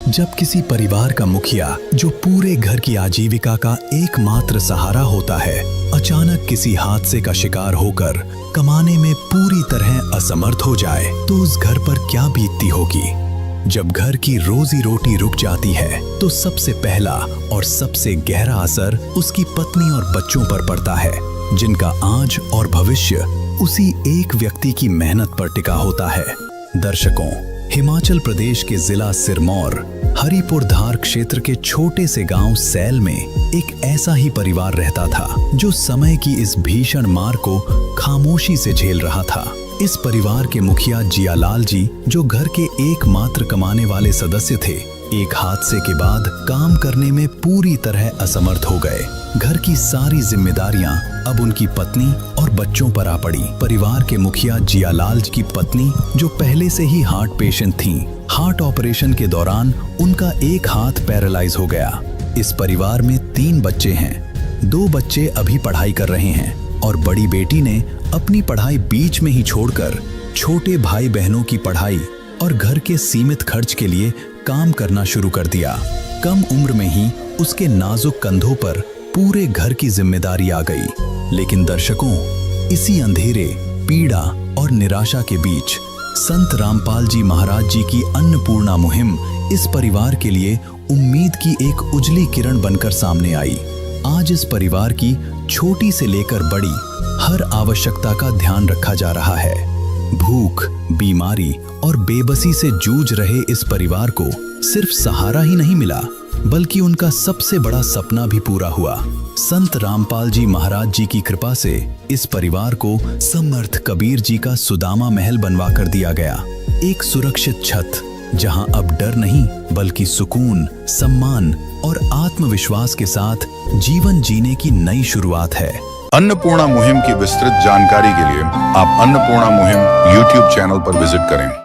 जब किसी परिवार का मुखिया, जो पूरे घर की आजीविका का एकमात्र सहारा होता है, अचानक किसी हादसे का शिकार होकर कमाने में पूरी तरह असमर्थ हो जाए, तो उस घर पर क्या बीतती होगी। जब घर की रोजी रोटी रुक जाती है तो सबसे पहला और सबसे गहरा असर उसकी पत्नी और बच्चों पर पड़ता है, जिनका आज और भविष्य उसी एक व्यक्ति की मेहनत पर टिका होता है। दर्शकों, हिमाचल प्रदेश के जिला सिरमौर हरिपुर धार क्षेत्र के छोटे से गांव सैल में एक ऐसा ही परिवार रहता था, जो समय की इस भीषण मार को खामोशी से झेल रहा था। इस परिवार के मुखिया जियालाल जी, जो घर के एकमात्र कमाने वाले सदस्य थे, एक हादसे के बाद काम करने में पूरी तरह असमर्थ हो गए। घर की सारी जिम्मेदारियां अब उनकी पत्नी और बच्चों पर आ पड़ी। परिवार के मुखिया जियालाल की पत्नी, जो पहले से ही हार्ट पेशेंट थीं, हार्ट ऑपरेशन के दौरान उनका एक हाथ पैरालाइज हो गया। इस परिवार में 3 बच्चे हैं। 2 बच्चे अभी पढ़ाई कर रहे हैं और बड़ी बेटी ने अपनी पढ़ाई बीच में ही छोड़कर छोटे भाई बहनों की पढ़ाई और घर के सीमित खर्च के लिए काम करना शुरू कर दिया। कम उम्र में ही उसके नाजुक कंधों पर पूरे घर की जिम्मेदारी आ गई। लेकिन दर्शकों, इसी अंधेरे, पीड़ा और निराशा के बीच संत रामपाल जी महाराज जी की अन्नपूर्णा मुहिम इस परिवार के लिए उम्मीद की एक उजली किरण बनकर सामने आई। आज इस परिवार की छोटी से लेकर बड़ी हर आवश्यकता का ध्यान रखा जा रहा है। भूख, बीमारी और बेबसी से जूझ रहे इस परिवार को सिर्फ सहारा ही नहीं मिला, बल्कि उनका सबसे बड़ा सपना भी पूरा हुआ। संत रामपाल जी महाराज जी की कृपा से इस परिवार को समर्थ कबीर जी का सुदामा महल बनवा कर दिया गया। एक सुरक्षित छत, जहां अब डर नहीं बल्कि सुकून, सम्मान और आत्मविश्वास के साथ जीवन जीने की नई शुरुआत है। अन्नपूर्णा मुहिम की विस्तृत जानकारी के लिए आप अन्नपूर्णा मुहिम YouTube चैनल पर विजिट करें।